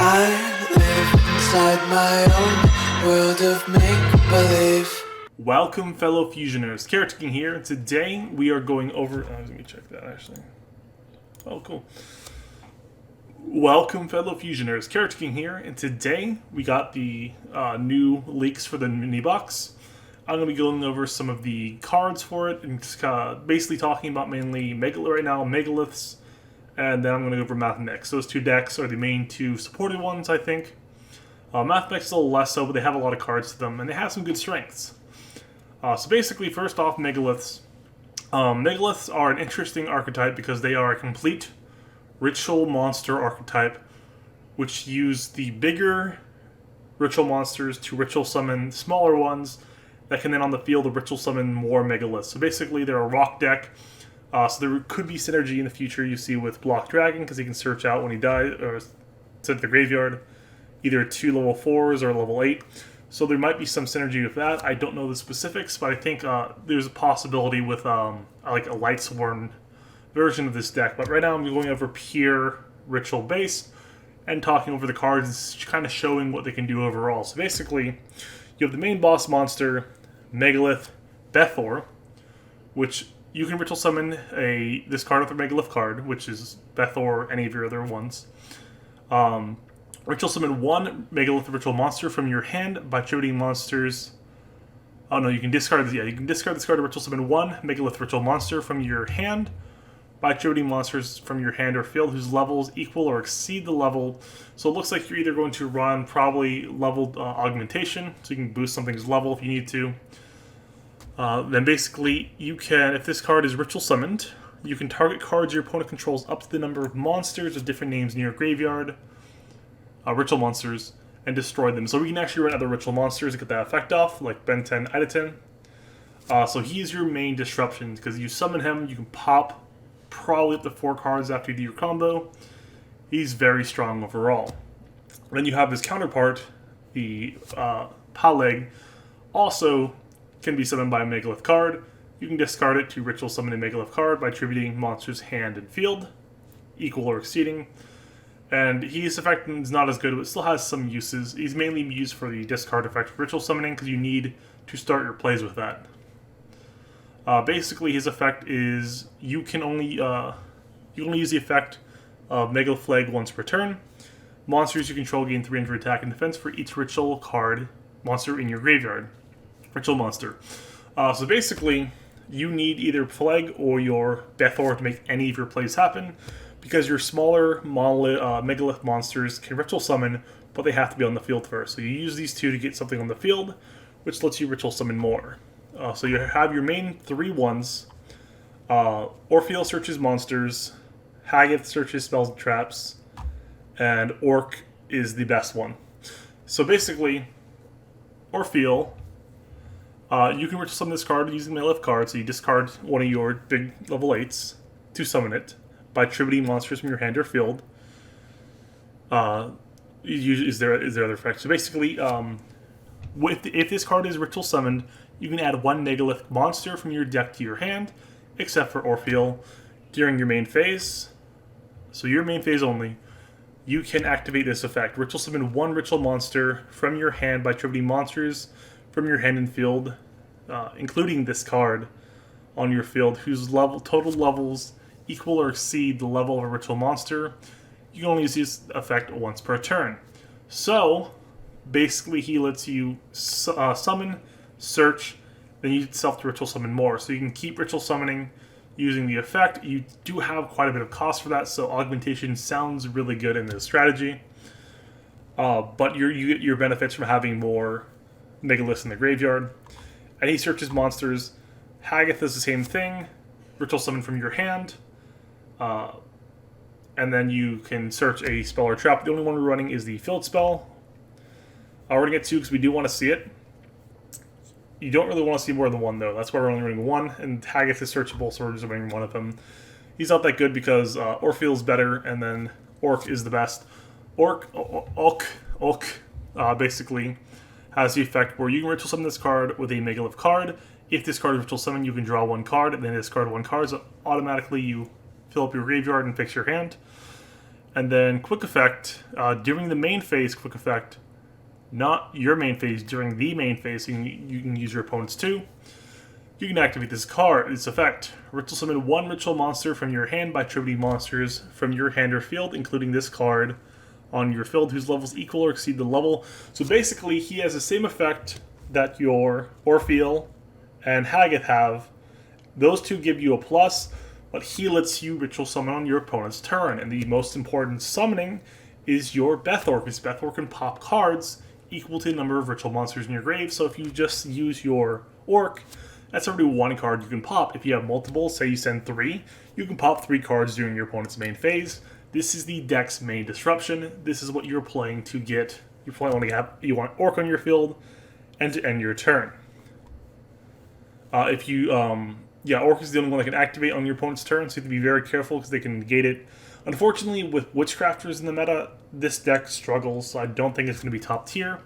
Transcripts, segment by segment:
I live inside my own world of make-believe. Welcome, fellow Fusioners. Character King here. Today we are going over. Let me check that actually. Oh, cool. Welcome, fellow Fusioners. Character King here, and today we got the new leaks for the mini box. I'm going to be going over some of the cards for it, and just basically talking about mainly right now Megaliths, and then I'm going to go over Mathmechs. Those two decks are the main two supported ones, I think. Mathmechs a little less so, but they have a lot of cards to them, and they have some good strengths. So basically, first off, Megaliths. Megaliths are an interesting archetype because they are a complete ritual monster archetype, which use the bigger ritual monsters to ritual summon smaller ones that can then on the field ritual summon more Megaliths. So basically, they're a rock deck. So there could be synergy in the future you see with Block Dragon because he can search out when he dies or send to the graveyard either 2 level 4s or level 8. So there might be some synergy with that. I don't know the specifics, but I think there's a possibility with like a Lightsworn version of this deck. But right now I'm going over pure ritual base and talking over the cards, kind of showing what they can do overall. So basically, you have the main boss monster, Megalith Bethor, which you can ritual summon this card with a Megalith card, which is Bethor or any of your other ones. Ritual summon 1 Megalith ritual monster from your hand by attributing monsters. Oh no, you can discard this. Yeah, you can discard this card to ritual summon 1 Megalith ritual monster from your hand by attributing monsters from your hand or field whose levels equal or exceed the level. So it looks like you're either going to run probably leveled augmentation, so you can boost something's level if you need to. Then basically, you can, if this card is ritual summoned, you can target cards your opponent controls up to the number of monsters with different names in your graveyard, ritual monsters, and destroy them. So we can actually run other ritual monsters to get that effect off, like Ben 10, Ida 10. So he is your main disruption, because you summon him, you can pop probably up to 4 cards after you do your combo. He's very strong overall. Then you have his counterpart, the Paleg, also can be summoned by a Megalith card. You can discard it to ritual summon a Megalith card by attributing monsters hand and field, equal or exceeding. And his effect is not as good, but still has some uses. He's mainly used for the discard effect of ritual summoning because you need to start your plays with that. Basically, his effect is you can only use the effect of Megalith Flag once per turn. Monsters you control gain 300 attack and defense for each ritual card monster in your graveyard. Ritual monster. So basically, you need either Flag or your Bethor to make any of your plays happen, because your smaller Megalith monsters can ritual summon, but they have to be on the field first. So you use these two to get something on the field, which lets you ritual summon more. So you have your main 3 ones. Orpheal searches monsters, Haggith searches spells and traps, and Orc is the best one. So basically, Orpheal, you can ritual summon this card using the Megalith card, so you discard one of your big level 8s to summon it by attributing monsters from your hand or field. Is there other effects? So basically, if this card is ritual summoned, you can add 1 Megalith monster from your deck to your hand, except for Orpheal, during your main phase. So your main phase only, you can activate this effect. Ritual summon 1 ritual monster from your hand by attributing monsters from your hand and field, including this card, on your field, whose total levels equal or exceed the level of a ritual monster. You can only use this effect once per turn. So, basically he lets you summon, search, then use itself to ritual summon more. So you can keep ritual summoning using the effect. You do have quite a bit of cost for that, so augmentation sounds really good in this strategy. But you get your benefits from having more Megaliths in the graveyard. And he searches monsters. Haggith does the same thing. Ritual summon from your hand. And then you can search a spell or trap. The only one we're running is the field spell. We're going to get 2 because we do want to see it. You don't really want to see more than 1, though. That's why we're only running 1, and Haggith is searchable, so we're just running 1 of them. He's not that good because Orpheal's better, and then Orc is the best. Orc basically has the effect where you can ritual summon this card with a Megalith card. If this card is ritual summon, you can draw 1 card, and then discard 1 card, so automatically you fill up your graveyard and fix your hand. And then quick effect, during the main phase, quick effect, not your main phase, during the main phase, you can use your opponent's too. You can activate this card, this effect. Ritual summon one ritual monster from your hand by attributing monsters from your hand or field, including this card, on your field whose levels equal or exceed the level. So basically, he has the same effect that your Orpheal and Haggith have. Those two give you a plus, but he lets you ritual summon on your opponent's turn. And the most important summoning is your Bethor, because Bethor can pop cards equal to the number of ritual monsters in your grave. So if you just use your Orc, that's already one card you can pop. If you have multiple, say you send 3, you can pop 3 cards during your opponent's main phase. This is the deck's main disruption. This is what you're playing to get. You want Orc on your field and to end your turn. Orc is the only one that can activate on your opponent's turn, so you have to be very careful because they can negate it. Unfortunately, with Witchcrafters in the meta, this deck struggles, so I don't think it's going to be top tier,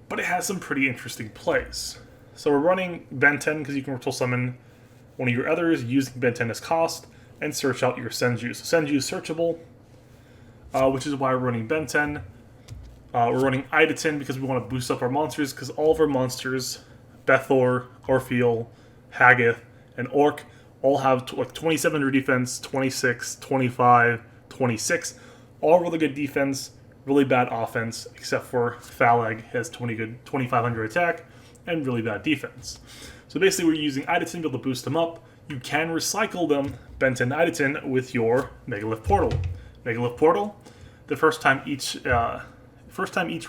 but it has some pretty interesting plays. So we're running Ben 10 because you can ritual summon one of your others using Ben 10 as cost and search out your Senju. So Senju is searchable, which is why we're running Ben 10. We're running Ida 10 because we want to boost up our monsters, because all of our monsters, Bethor, Orpheal, Haggith, and Orc, all have like 2700 defense, 26, 25, 26. All really good defense, really bad offense, except for Phalag has 2500 attack and really bad defense. So basically we're using Idaten to be able to boost them up. You can recycle them, Benton Idaten, with your Megalith Portal. Megalith Portal, the first time each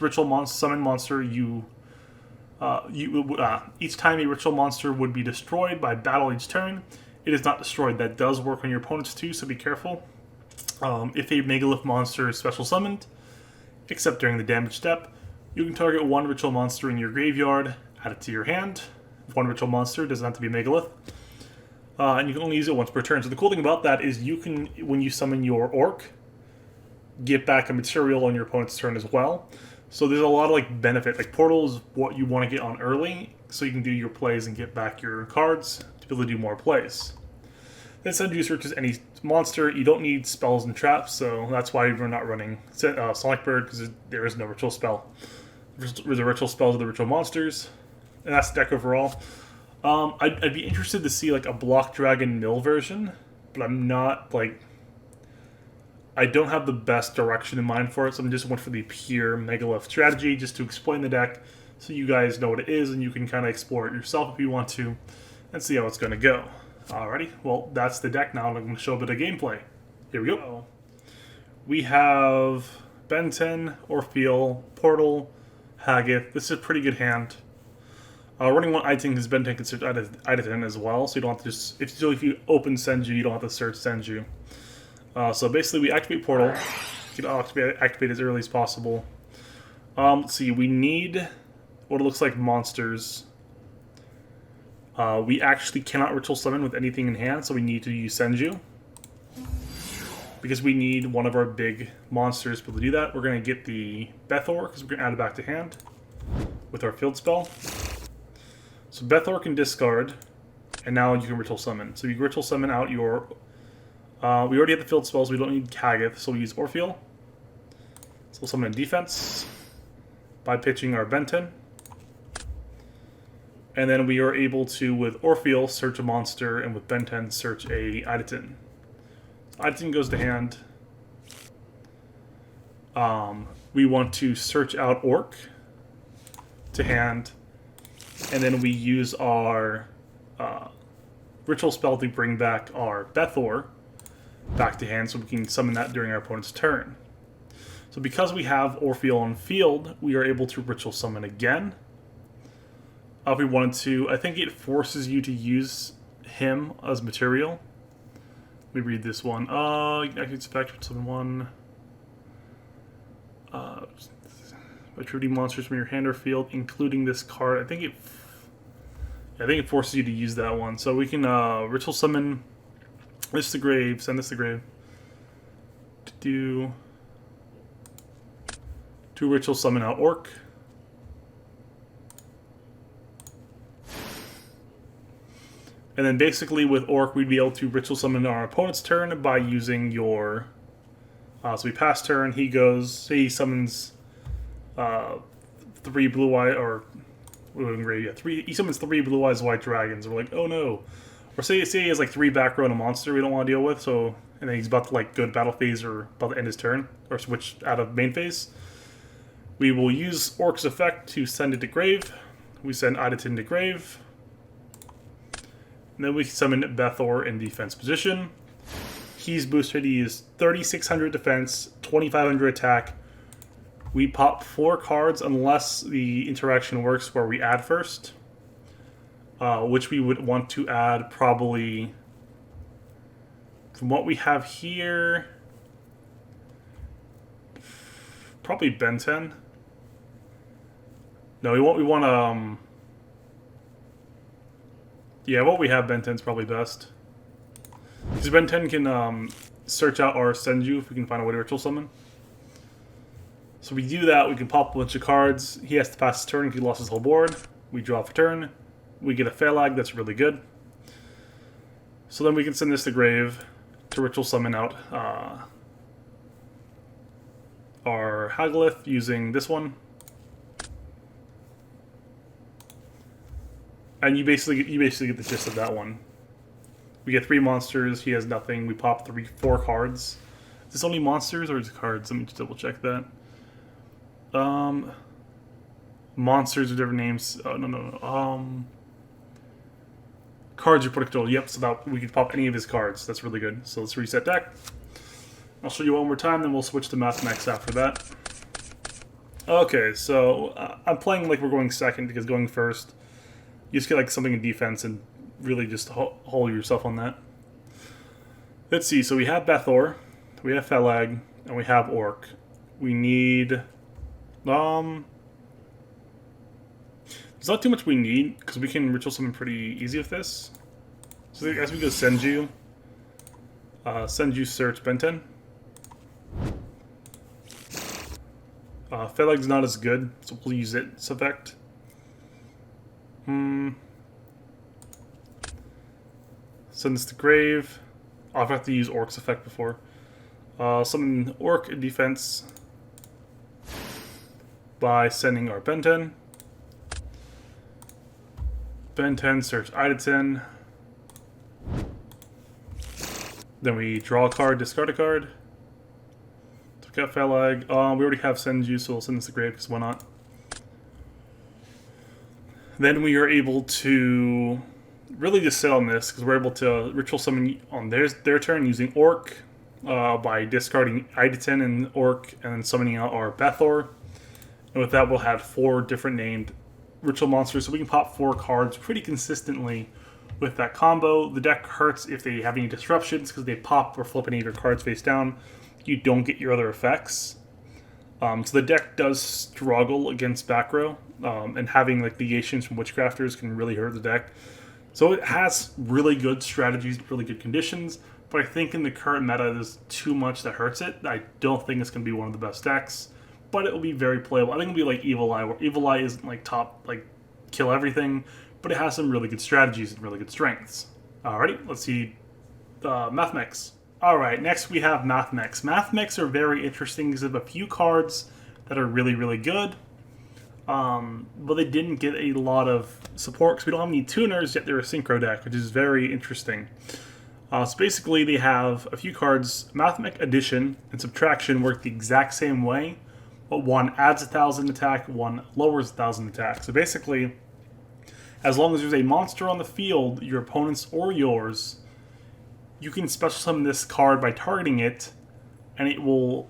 ritual summon monster each time a ritual monster would be destroyed by battle each turn, it is not destroyed. That does work on your opponents too, so be careful. If a Megalith monster is special summoned, except during the damage step, you can target one ritual monster in your graveyard, add it to your hand. One ritual monster, doesn't have to be a Megalith. And you can only use it once per turn. So the cool thing about that is you can, when you summon your Orc, get back a material on your opponent's turn as well. So there's a lot of benefit. Portal is what you want to get on early, so you can do your plays and get back your cards to be able to do more plays. Then Senju searches any monster. You don't need spells and traps, so that's why we're not running Sonic Bird, because there is no ritual spell. The ritual spells are the ritual monsters, and that's the deck overall. I'd be interested to see a Block Dragon Mill version, but I'm not I don't have the best direction in mind for it, so I'm just went for the pure Megalith strategy just to explain the deck so you guys know what it is and you can kind of explore it yourself if you want to and see how it's going to go. Alrighty, well, that's the deck now. I'm going to show a bit of gameplay. Here we go. We have Ben 10, Orpheal, Portal, Haggith. This is a pretty good hand. Running one Iting because Ben 10 can search Idaten as well, so you don't have to just... If you open Senju, you don't have to search Senju. So basically, we activate Portal. You can activate as early as possible. Let's see, we need what it looks like monsters. We actually cannot ritual summon with anything in hand, so we need to use Senju. Because we need one of our big monsters to be able to do that. We're going to get the Bethor, because we're going to add it back to hand with our field spell. So Bethor can discard, and now you can ritual summon. So you ritual summon out your... we already have the field spells, we don't need Haggith, so we use Orpheal. So we'll summon in defense by pitching our Benton. And then we are able to, with Orpheal, search a monster, and with Benton, search a Idaten. Idaten goes to hand. We want to search out Orc to hand. And then we use our ritual spell to bring back our Bethor back to hand so we can summon that during our opponent's turn. So because we have Orpheal on field, we are able to ritual summon again. If we wanted to, I think it forces you to use him as material. Let me read this one. I can expect summon one. Attributing monsters from your hand or field, including this card. I think it forces you to use that one. So we can ritual summon this to the grave, send this to the grave. To ritual summon out Orc. And then basically with Orc, we'd be able to ritual summon our opponent's turn by using your So we pass turn. He goes. Say he summons 3 blue eye or three. He summons 3 blue eyes white dragons. We're like, oh no. Or say he has like 3 back row and a monster we don't want to deal with. So and then he's about to like go to battle phase or about to end his turn or switch out of main phase. We will use Orc's effect to send it to grave. We send Idatin to grave. And then we summon Bethor in defense position. He's boosted. He is 3,600 defense, 2,500 attack. We pop 4 cards unless the interaction works where we add first. Which we would want to add probably... From what we have here... Probably Ben 10. No, we want yeah, what we have Ben 10 is probably best. Because Ben 10 can search out our Senju if we can find a way to ritual summon. So we do that, we can pop a bunch of cards. He has to pass his turn if he lost his whole board. We draw for turn. We get a Phalag, that's really good. So then we can send this to grave to ritual summon out our Megalith using this one. And you basically get the gist of that one. We get 3 monsters. He has nothing. We pop 4 cards. Is this only monsters or is it cards? Let me just double check that. Monsters with different names. Oh, no. Cards are predictable. Yep. So that we can pop any of his cards. That's really good. So let's reset deck. I'll show you one more time. Then we'll switch to Mathmechs after that. Okay. So I'm playing like we're going second because going first. You just get like something in defense and really just hold yourself on that. Let's see. So we have Bethor, we have Phalag, and we have Orc. We need... There's not too much we need because we can ritual summon pretty easy with this. So as we go Senju, Senju search Benten. Phalag's not as good, so we'll use its effect. Send this to grave. I'll have to use Orc's effect before. Summon Orc in defense by sending our Benten. Benten search Idatin. Then we draw a card, discard a card. Took out Phalag. We already have Senju, so we'll send this to grave because why not? Then we are able to really just sit on this because we're able to ritual summon on their turn using Orc by discarding Idatin and Orc and then summoning out our Bethor. And with that, we'll have 4 different named ritual monsters, so we can pop 4 cards pretty consistently with that combo. The deck hurts if they have any disruptions because they pop or flip any of your cards face down. You don't get your other effects. So the deck does struggle against back row, and having like negations from Witchcrafters can really hurt the deck. So it has really good strategies, really good conditions, but I think in the current meta there's too much that hurts it. I don't think it's going to be one of the best decks, but it will be very playable. I think it'll be like Evil Eye, where Evil Eye isn't like top, like kill everything, but it has some really good strategies and really good strengths. Alrighty, let's see Mathmechs. Alright, next we have Mathmechs. Mathmechs are very interesting because they have a few cards that are really, really good. But they didn't get a lot of support because we don't have any tuners, yet they're a Synchro deck, which is very interesting. So basically they have a few cards. Mathmech Addition and Subtraction work the exact same way, but one adds 1,000 attack, one lowers 1,000 attack. So basically, as long as there's a monster on the field, your opponent's or yours, you can special summon this card by targeting it, and it will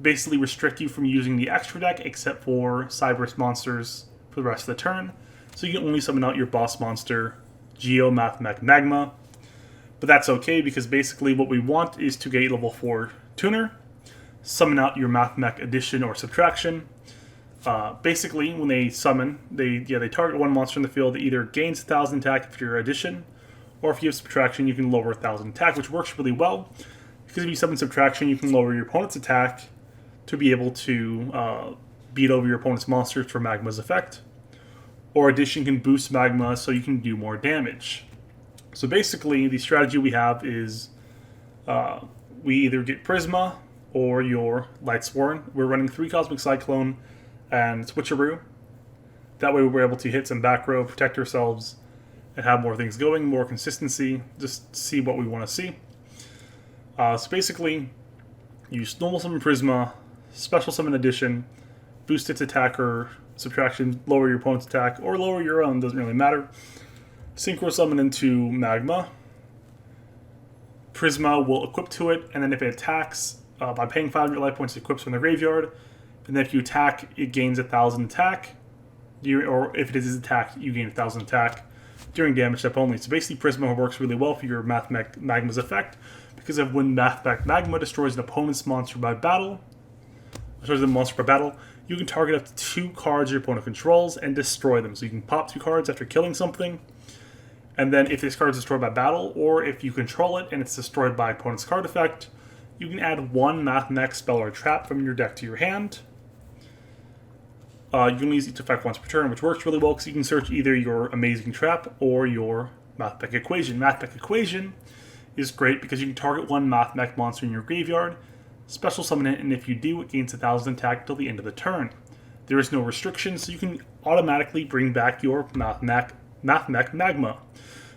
basically restrict you from using the extra deck except for Cyberus monsters for the rest of the turn. So you can only summon out your boss monster, Geo Mathmech Magma. But that's okay because basically what we want is to get a level 4 tuner, summon out your Mathmech Addition or Subtraction. Basically, when they summon, they target one monster in the field that either gains 1,000 attack if you're Addition, or if you have Subtraction, you can lower 1,000 attack, which works really well. Because if you summon Subtraction, you can lower your opponent's attack to be able to beat over your opponent's monsters for Magma's effect. Or Addition can boost Magma so you can do more damage. So basically, the strategy we have is we either get Prisma or your Lightsworn. We're running 3 Cosmic Cyclone and Switcheroo. That way we're able to hit some back row, protect ourselves, and have more things going, more consistency, just see what we want to see. So basically, use Normal Summon Prisma, Special Summon Addition, boost its attack or subtraction, lower your opponent's attack, or lower your own, doesn't really matter. Synchro Summon into Magma. Prisma will equip to it, and then if it attacks, by paying 500 life points, it equips from the graveyard. And then if you attack, it gains 1,000 attack. Or if it is attacked, you gain 1,000 attack during damage step only. So basically, Prisma works really well for your Mathmech Magma's effect, because of when Mathmech Magma destroys an opponent's monster by battle, you can target up to 2 cards your opponent controls and destroy them. So you can pop 2 cards after killing something, and then if this card is destroyed by battle, or if you control it and it's destroyed by opponent's card effect, you can add 1 Mathmech spell or trap from your deck to your hand. You can use each effect once per turn, which works really well because you can search either your Amazing Trap or your Mathmech Equation. Mathmech Equation is great because you can target 1 Mathmech monster in your graveyard, special summon it, and if you do, it gains 1,000 attack until the end of the turn. There is no restriction, so you can automatically bring back your Mathmech Magma.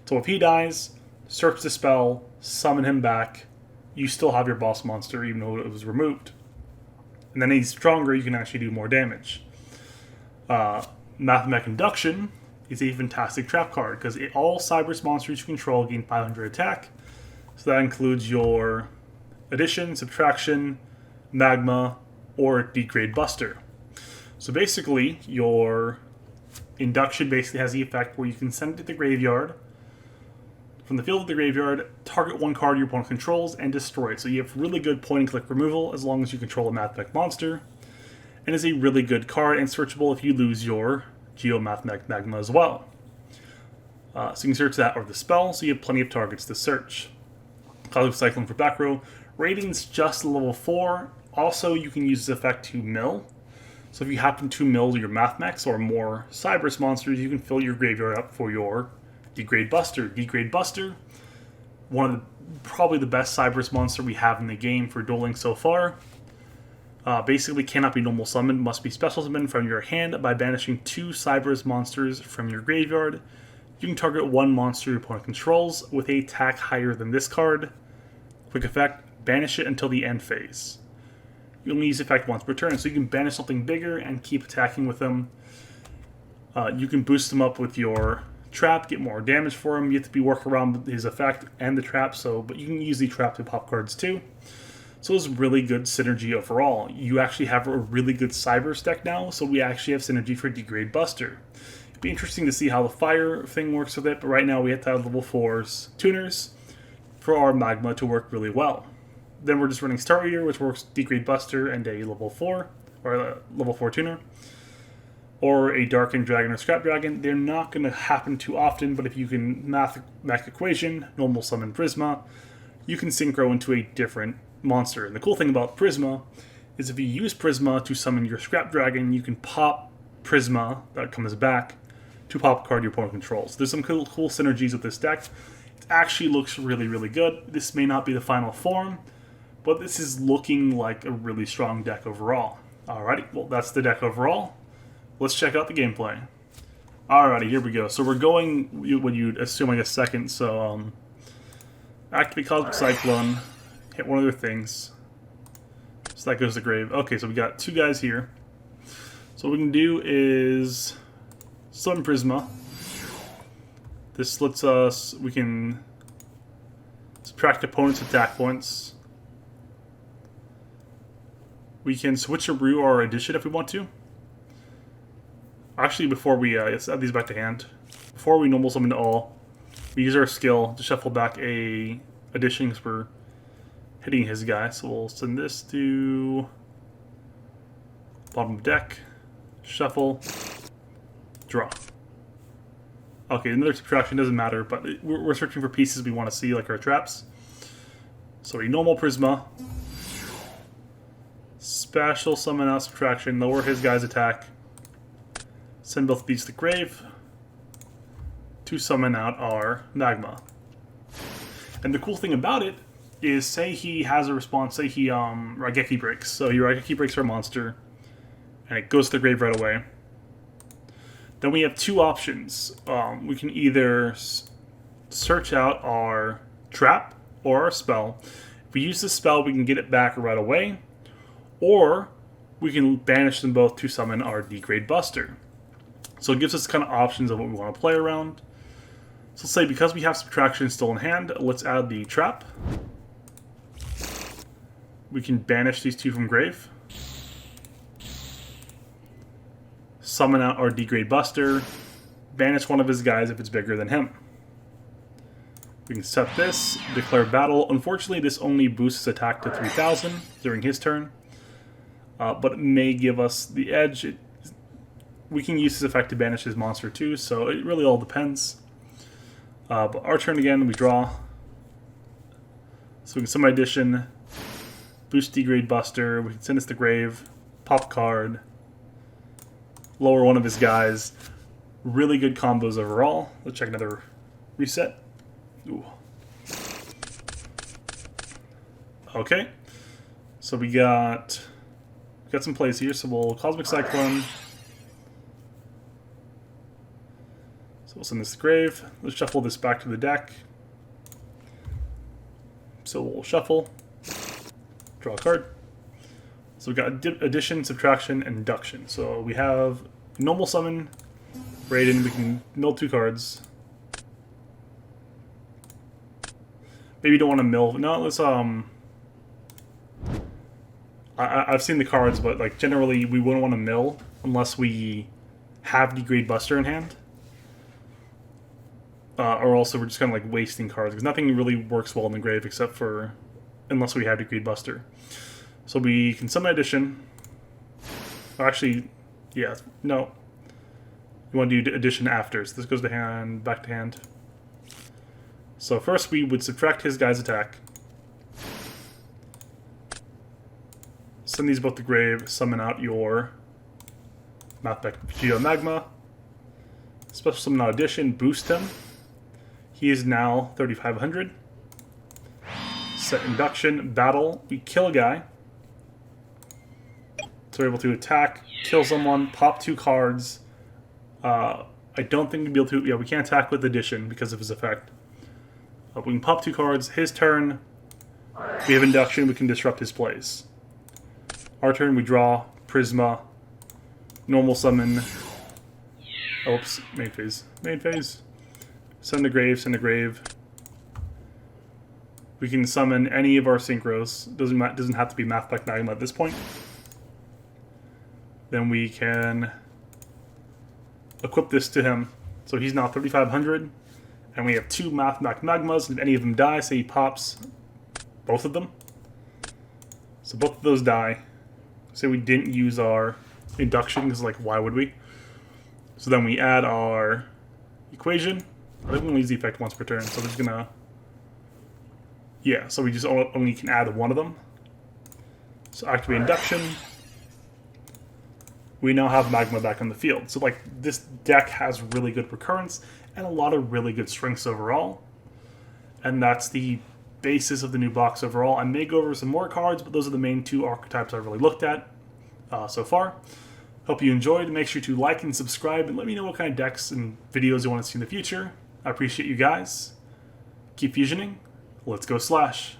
So if he dies, search the spell, summon him back, you still have your boss monster even though it was removed. And then he's stronger, you can actually do more damage. Mathmech Induction is a fantastic trap card because all Cyberse monsters you control gain 500 attack. So that includes your Addition, Subtraction, Magma, or Degrade Buster. So basically, your Induction basically has the effect where you can send it to the graveyard. From the field of the graveyard, target 1 card your opponent controls and destroy it. So you have really good point and click removal as long as you control a Mathmech monster. And is a really good card and searchable if you lose your Mathmech Magma as well. So you can search that or the spell, so you have plenty of targets to search. Cosmic Cyclone for back row. Rating's just level 4. Also, you can use this effect to mill. So if you happen to mill your Mathmechs or more Cyberse monsters, you can fill your graveyard up for your Degrade Buster. Degrade Buster, one of probably the best Cyberse monster we have in the game for dueling so far. Basically cannot be normal summoned, must be special summoned from your hand by banishing 2 Cyberse monsters from your graveyard. You can target 1 monster your opponent controls with a attack higher than this card. Quick effect, banish it until the end phase. You only use the effect once per turn, so you can banish something bigger and keep attacking with them. You can boost them up with your trap, get more damage for him. You have to work around his effect and the trap, but you can use the trap to pop cards too. So it's really good synergy overall. You actually have a really good Cyberse deck now, so we actually have synergy for Degrade Buster. It'd be interesting to see how the fire thing works with it, but right now we have to have level 4's tuners for our Magma to work really well. Then we're just running Star Eater, which works Degrade Buster and a level 4, or a level 4 tuner. Or a Darkened Dragon or Scrap Dragon. They're not going to happen too often, but if you can Mathmech Equation, Normal Summon Prisma, you can Synchro into a different monster. And the cool thing about Prisma is if you use Prisma to summon your Scrap Dragon, you can pop Prisma, that comes back, to pop a card your opponent controls. There's some cool synergies with this deck. It actually looks really, really good. This may not be the final form, but this is looking like a really strong deck overall. Alrighty, well that's the deck overall. Let's check out the gameplay. Alrighty, here we go. So we're going, what you'd assume, I guess, second. So, activate Cosmic Cyclone, hit one of their things. So that goes to grave. Okay, so we got 2 guys here. So what we can do is summon Prisma. This lets us, we can subtract opponent's attack points. We can switcheroo our addition if we want to. Actually, before we let's add these back to hand. Before we normal summon to all, we use our skill to shuffle back a addition because we're hitting his guy. So we'll send this to bottom of deck, shuffle, draw. Okay, another subtraction doesn't matter, but we're searching for pieces we want to see, like our traps. So a normal Prisma, special summon out subtraction, lower his guy's attack. Send both these to grave to summon out our Magma. And the cool thing about it is say he has a response, say he Raigeki breaks. So he Raigeki breaks for a monster, and it goes to the grave right away. Then we have two options. We can either search out our trap or our spell. If we use the spell, we can get it back right away, or we can banish them both to summon our Degrade Buster. So it gives us kind of options of what we want to play around. So let's say because we have Subtraction still in hand, let's add the trap. We can banish these two from grave. Summon out our Degrade Buster. Banish one of his guys if it's bigger than him. We can set this, declare battle. Unfortunately, this only boosts his attack to 3,000 during his turn. But it may give us the edge. We can use this effect to banish his monster too, so it really all depends. But our turn again, we draw. So we can summon Addition, boost Degrade Buster, we can send this to grave, pop card, lower one of his guys. Really good combos overall. Let's check another reset. Ooh. Okay, so we got some plays here. So we'll Cosmic Cyclone. So we'll send this to grave. Let's shuffle this back to the deck. So we'll shuffle, draw a card. So we got addition, subtraction, and induction. So we have normal summon, Raiden. We can mill 2 cards. Maybe you don't want to mill. No, let's I've seen the cards, but like generally we wouldn't want to mill unless we have Degrade Buster in hand. Or also we're just kind of like wasting cards because nothing really works well in the grave except for unless we have Degrade Buster. So we can summon Addition. Or actually, yeah, no. You want to do Addition after. So this goes to hand, back to hand. So first we would subtract his guy's attack. Send these both to grave, summon out your Mathmech Magma. Special summon out Addition, boost him. He is now 3,500. Set Induction, battle. We kill a guy. So we're able to attack, kill someone, pop 2 cards. I don't think we'd be able to. Yeah, we can't attack with Addition because of his effect. We can pop 2 cards. His turn. We have Induction. We can disrupt his plays. Our turn, we draw Prisma, normal summon. Oops, main phase. Main phase. Send to grave, send to grave. We can summon any of our synchros. Doesn't have to be Mathmech Magma at this point. Then we can equip this to him. So he's now 3,500. And we have 2 Mathmech Magmas. And if any of them die, say he pops both of them. So both of those die. Say we didn't use our induction, because like, why would we? So then we add our equation. I think we only use the effect once per turn, so we're just gonna... Yeah, so we just only can add one of them. So activate induction. We now have Magma back on the field. So like, this deck has really good recurrence and a lot of really good strengths overall. And that's the basis of the new box overall. I may go over some more cards, but those are the main 2 archetypes I've really looked at so far. Hope you enjoyed. Make sure to like and subscribe and let me know what kind of decks and videos you want to see in the future. I appreciate you guys. Keep fusioning. Let's go Slash.